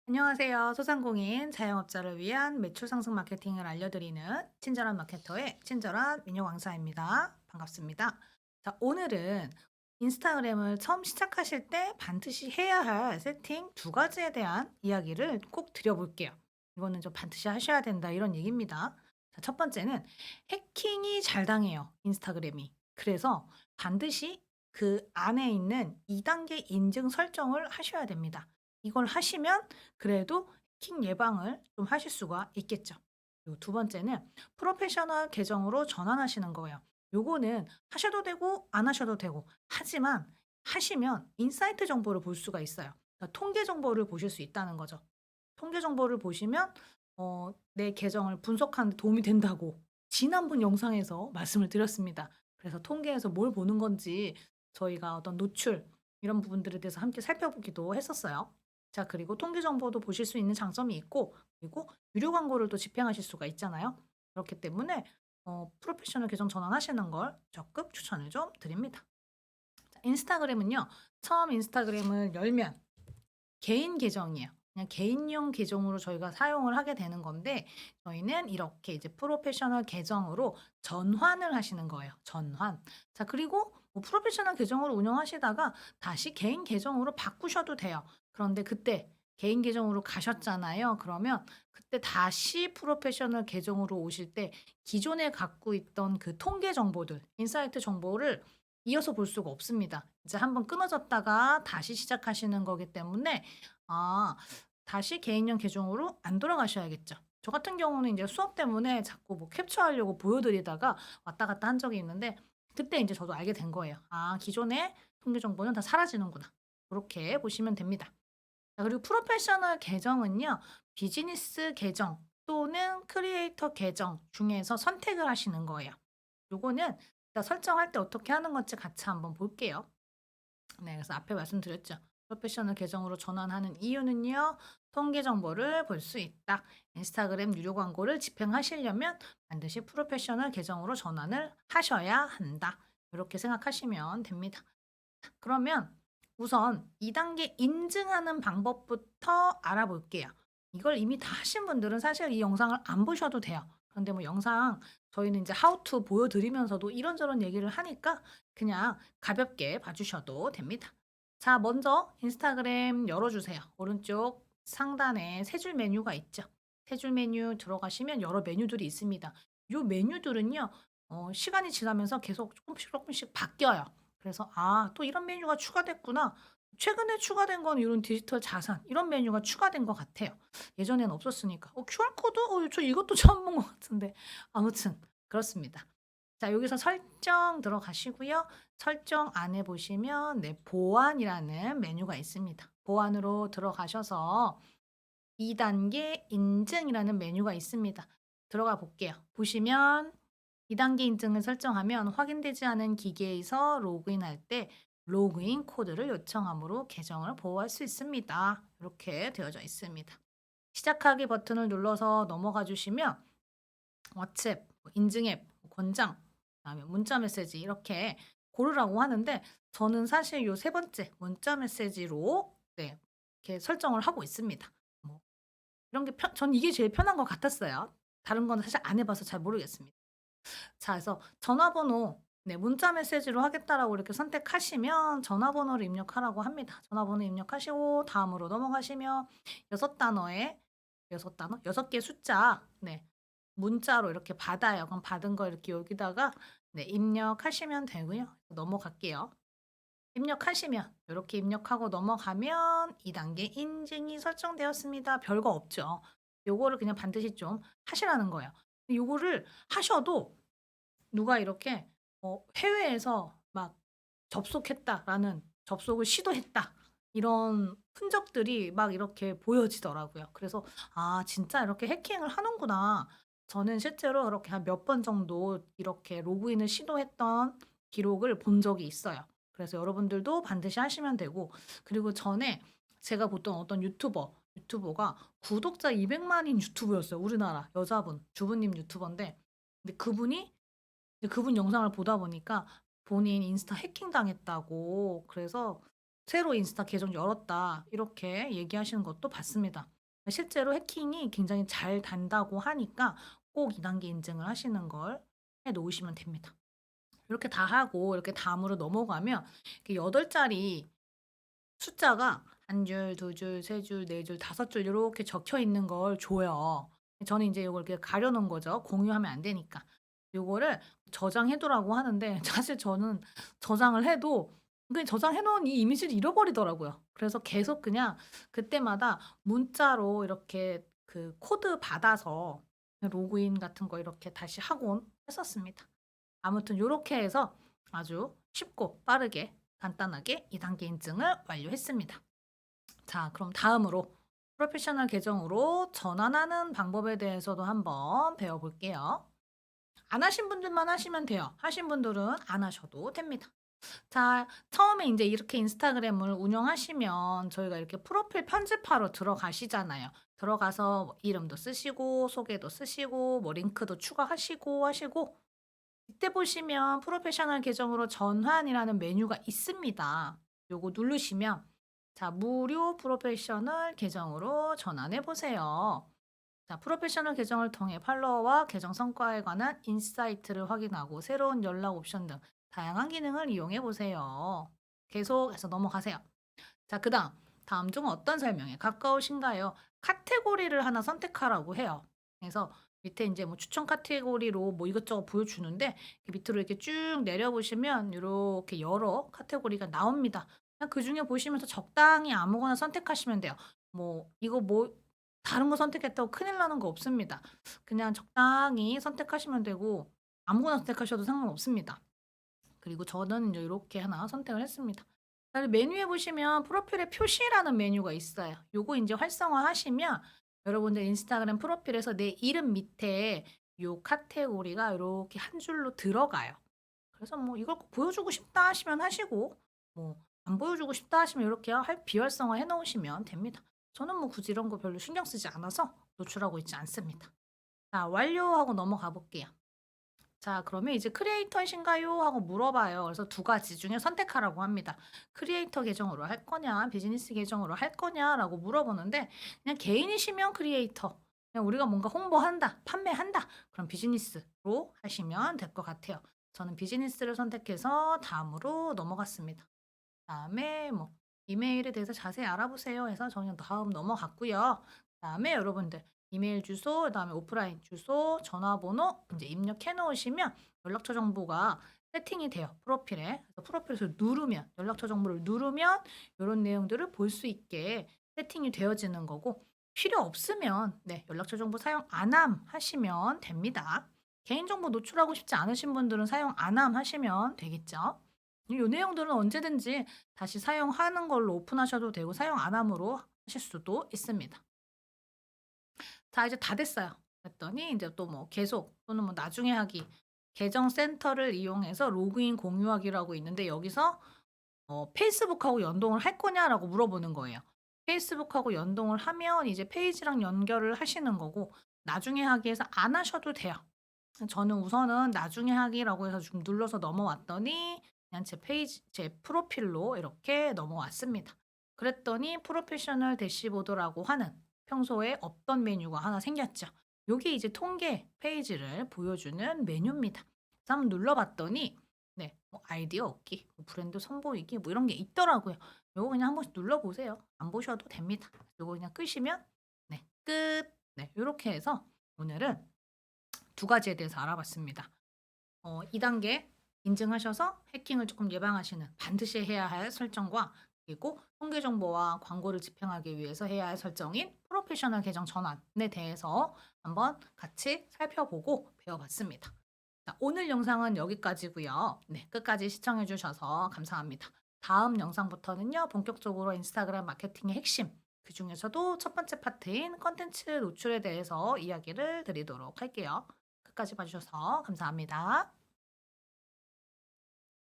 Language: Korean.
안녕하세요. 소상공인 자영업자를 위한 매출 상승 마케팅을 알려드리는 친절한 마케터의 친절한 민요 강사입니다. 반갑습니다. 자, 오늘은 인스타그램을 처음 시작하실 때 반드시 해야 할 세팅 두 가지에 대한 이야기를 꼭 드려볼게요. 이거는 좀 반드시 하셔야 된다 이런 얘기입니다. 자, 첫 번째는 해킹이 잘 당해요. 인스타그램이. 그래서 반드시 그 안에 있는 2단계 인증 설정을 하셔야 됩니다. 이걸 하시면 그래도 해킹 예방을 좀 하실 수가 있겠죠. 그리고 두 번째는 프로페셔널 계정으로 전환하시는 거예요. 요거는 하셔도 되고 안 하셔도 되고 하지만 하시면 인사이트 정보를 볼 수가 있어요. 그러니까 통계 정보를 보실 수 있다는 거죠. 통계 정보를 보시면 내 계정을 분석하는 데 도움이 된다고 지난번 영상에서 말씀을 드렸습니다. 그래서 통계에서 뭘 보는 건지 저희가 어떤 노출 이런 부분들에 대해서 함께 살펴보기도 했었어요. 자, 그리고 통계 정보도 보실 수 있는 장점이 있고, 그리고 유료 광고를 또 집행하실 수가 있잖아요. 그렇기 때문에 프로페셔널 계정 전환하시는 걸 적극 추천을 좀 드립니다. 자, 인스타그램은요. 처음 인스타그램을 열면 개인 계정이에요. 그냥 개인용 계정으로 저희가 사용을 하게 되는 건데, 저희는 이렇게 이제 프로페셔널 계정으로 전환을 하시는 거예요. 전환. 자, 그리고 뭐 프로페셔널 계정으로 운영하시다가 다시 개인 계정으로 바꾸셔도 돼요. 그런데 그때 개인 계정으로 가셨잖아요. 그러면 그때 다시 프로페셔널 계정으로 오실 때 기존에 갖고 있던 그 통계 정보들, 인사이트 정보를 이어서 볼 수가 없습니다. 이제 한번 끊어졌다가 다시 시작하시는 거기 때문에 아 다시 개인용 계정으로 안 돌아가셔야겠죠. 저 같은 경우는 인제 수업 때문에 자꾸 뭐 캡처하려고 보여 드리다가 왔다 갔다 한 적이 있는데 그때 인제 저도 알게 된 거예요. '아 기존의 통계 정보는 다 사라지는구나.' 고렇게 보시면 됩니다. 자, 그리고 프로페셔널 계정은요. 비즈니스 계정 또는 크리에이터 계정 중에서 선택을 하시는 거예요. 요거는 일단 설정할 때 어떻게 하는 건지 같이 한번 볼게요. 네. 그래서 앞에 말씀드렸죠. 프로페셔널 계정으로 전환하는 이유는요. 통계 정보를 볼 수 있다. 인스타그램 유료 광고를 집행하시려면 반드시 프로페셔널 계정으로 전환을 하셔야 한다. 이렇게 생각하시면 됩니다. 그러면 우선 2단계 인증하는 방법부터 알아볼게요. 이걸 이미 다 하신 분들은 사실 이 영상을 안 보셔도 돼요. 그런데 뭐 영상 저희는 이제 하우 투 보여드리면서도 이런저런 얘기를 하니까 그냥 가볍게 봐주셔도 됩니다. 자, 먼저 인스타그램 열어주세요. 오른쪽 상단에 세 줄 메뉴가 있죠. 세 줄 메뉴 들어가시면 여러 메뉴들이 있습니다. 요 메뉴들은요, 시간이 지나면서 계속 조금씩 조금씩 바뀌어요. 그래서 '아 또 이런 메뉴가 추가됐구나.' 최근에 추가된 건 이런 디지털 자산 이런 메뉴가 추가된 것 같아요. 예전에는 없었으니까. QR 코드? 저 이것도 처음 본 것 같은데. 아무튼 그렇습니다. 자, 여기서 설정 들어가시고요. 설정 안에 보시면 네 보안이라는 메뉴가 있습니다. 보안으로 들어가셔서 2 단계 인증이라는 메뉴가 있습니다. 들어가 볼게요. 보시면 2 단계 인증을 설정하면 확인되지 않은 기기에서 로그인할 때 로그인 코드를 요청함으로 계정을 보호할 수 있습니다. 이렇게 되어져 있습니다. 시작하기 버튼을 눌러서 넘어가 주시면 왓츠앱, 뭐 인증 앱, 뭐 권장, 그다음에 문자 메시지 이렇게 고르라고 하는데 저는 사실 요 세 번째 문자 메시지로 네 이렇게 설정을 하고 있습니다. 뭐 이런 게 전 이게 제일 편한 것 같았어요. 다른 건 사실 안 해 봐서 잘 모르겠습니다. 자, 그래서 전화번호 네 문자 메시지로 하겠다라고 이렇게 선택하시면 전화번호를 입력하라고 합니다. 전화번호 입력하시고 다음으로 넘어가시면 6 단어에 6 단어 6개 숫자 네 문자로 이렇게 받아요. 그럼 받은 거 이렇게 여기다가 네 입력하시면 되고요. 넘어갈게요. 입력하시면 이렇게 입력하고 넘어가면 2 단계 인증이 설정되었습니다. 별거 없죠. 요거를 그냥 반드시 좀 하시라는 거예요. 요거를 하셔도 누가 이렇게 해외에서 막 "접속했다."라는 "접속을 시도했다." 이런 흔적들이 막 이렇게 보여지더라고요. 그래서 '아 진짜 이렇게 해킹을 하는구나.' 저는 실제로 그렇게 한 몇 번 정도 이렇게 로그인을 시도했던 기록을 본 적이 있어요. 그래서 여러분들도 반드시 하시면 되고 그리고 전에 제가 보던 어떤 유튜버가 구독자 200 만인 유튜버였어요 우리나라 여자분 주부님 유튜버인데 근데 그분 영상을 보다 보니까 본인 인스타 해킹당했다고 그래서 "새로 인스타 계정 열었다." 이렇게 얘기하시는 것도 봤습니다. 실제로 해킹이 굉장히 잘 된다고 하니까 꼭 2 단계 인증을 하시는 걸 해 놓으시면 됩니다. 이렇게 다 하고 이렇게 다음으로 넘어가면 이렇게 8 자리 숫자가 한 줄, 두 줄, 세 줄, 네 줄, 다섯 줄 요렇게 적혀 있는 걸 줘요. 저는 인제 요걸 이렇게 가려 놓은 거죠. 공유하면 안 되니까. 요거를 저장해 두라고 하는데 사실 저는 저장을 해도 그냥 저장해 놓은 이 이미지를 잃어버리더라고요. 그래서 계속 그냥 그때마다 문자로 이렇게 그 코드 받아서 로그인 같은 거 이렇게 다시 하곤 했었습니다. 아무튼 요렇게 해서 아주 쉽고 빠르게 간단하게 2 단계 인증을 완료했습니다. 자, 그럼 다음으로 프로페셔널 계정으로 전환하는 방법에 대해서도 한번 배워볼게요. 안 하신 분들만 하시면 돼요. 하신 분들은 안 하셔도 됩니다. 자, 처음에 인제 이렇게 인스타그램을 운영하시면 저희가 이렇게 프로필 편집하러 들어가시잖아요. 들어가서 뭐 이름도 쓰시고 소개도 쓰시고 뭐 링크도 추가하시고 하시고 이때 보시면 프로페셔널 계정으로 전환이라는 메뉴가 있습니다. 요거 누르시면 자, 무료 프로페셔널 계정으로 전환해 보세요. 자, 프로페셔널 계정을 통해 팔로워와 계정 성과에 관한 인사이트를 확인하고 새로운 연락 옵션 등 다양한 기능을 이용해 보세요. 계속해서 넘어가세요. 자, 그다음 다음 중 어떤 설명에 가까우신가요? 카테고리를 하나 선택하라고 해요. 그래서 밑에 인제 뭐 추천 카테고리로 뭐 이것저것 보여주는데 이렇게 밑으로 이렇게 쭉 내려보시면 요렇게 여러 카테고리가 나옵니다. 그냥 그중에 보시면서 적당히 아무거나 선택하시면 돼요. 뭐 이거 뭐 다른 거 선택했다고 큰일 나는 거 없습니다. 그냥 적당히 선택하시면 되고 아무거나 선택하셔도 상관없습니다. 그리고 저는 인제 요렇게 하나 선택을 했습니다. 그다음에 메뉴에 보시면 프로필에 표시라는 메뉴가 있어요. 요거 인제 활성화하시면 여러분들 인스타그램 프로필에서 내 이름 밑에 요 카테고리가 요렇게 한 줄로 들어가요. 그래서 뭐 '이걸 꼭 보여주고 싶다.' 하시면 하시고 뭐 '안 보여주고 싶다.' 하시면 요렇게 비활성화 해 놓으시면 됩니다. 저는 뭐 굳이 이런 거 별로 신경 쓰지 않아서 노출하고 있지 않습니다. 자, 완료하고 넘어가 볼게요. 자, 그러면 이제 "크리에이터이신가요?" 하고 물어봐요. 그래서 두 가지 중에 선택하라고 합니다. "크리에이터 계정으로 할 거냐, 비즈니스 계정으로 할 거냐?"라고 물어보는데 그냥 개인이시면 크리에이터, 그냥 우리가 뭔가 홍보한다, 판매한다, 그럼 비즈니스로 하시면 될 것 같아요. 저는 비즈니스를 선택해서 다음으로 넘어갔습니다. 다음에 뭐 "이메일에 대해서 자세히 알아보세요." 해서 저는 다음 넘어갔고요. 그다음에 여러분들 이메일 주소, 그다음에 오프라인 주소, 전화번호 인제 입력해 놓으시면 연락처 정보가 세팅이 돼요, 프로필에. 그래서 프로필에서 누르면 연락처 정보를 누르면 요런 내용들을 볼 수 있게 세팅이 되어지는 거고 필요 없으면 네, 연락처 정보 사용 안 함 하시면 됩니다. 개인정보 노출하고 싶지 않으신 분들은 사용 안 함 하시면 되겠죠. 요 내용들은 언제든지 다시 사용하는 걸로 오픈하셔도 되고 사용 안 함으로 하실 수도 있습니다. 자, 이제 다 됐어요. 그랬더니 인제 또 뭐 계속 또는 뭐 나중에 하기, 계정 센터를 이용해서 로그인 공유하기라고 있는데 여기서 "페이스북하고 연동을 할 거냐?"라고 물어보는 거예요. 페이스북하고 연동을 하면 이제 페이지랑 연결을 하시는 거고 나중에 하기에서 안 하셔도 돼요. 저는 우선은 나중에 하기라고 해서 좀 눌러서 넘어왔더니 그냥 제 페이지 제 프로필로 이렇게 넘어왔습니다. 그랬더니 프로페셔널 대시보드라고 하는 평소에 없던 메뉴가 하나 생겼죠. 요게 이제 통계 페이지를 보여주는 메뉴입니다. 그래서 한번 눌러봤더니 네, 뭐 아이디어 얻기, 뭐 브랜드 선보이기 뭐 이런 게 있더라고요. 요거 그냥 한 번씩 눌러보세요. 안 보셔도 됩니다. 요거 그냥 끄시면 네, 끝. 네, 요렇게 해서 오늘은 두 가지에 대해서 알아봤습니다. 2 단계 인증하셔서 해킹을 조금 예방하시는 반드시 해야 할 설정과 그리고 통계 정보와 광고를 집행하기 위해서 해야 할 설정인 프로페셔널 계정 전환에 대해서 한번 같이 살펴보고 배워봤습니다. 자, 오늘 영상은 여기까지고요. 네, 끝까지 시청해 주셔서 감사합니다. 다음 영상부터는요, 본격적으로 인스타그램 마케팅의 핵심, 그중에서도 첫 번째 파트인 콘텐츠 노출에 대해서 이야기를 드리도록 할게요. 끝까지 봐 주셔서 감사합니다.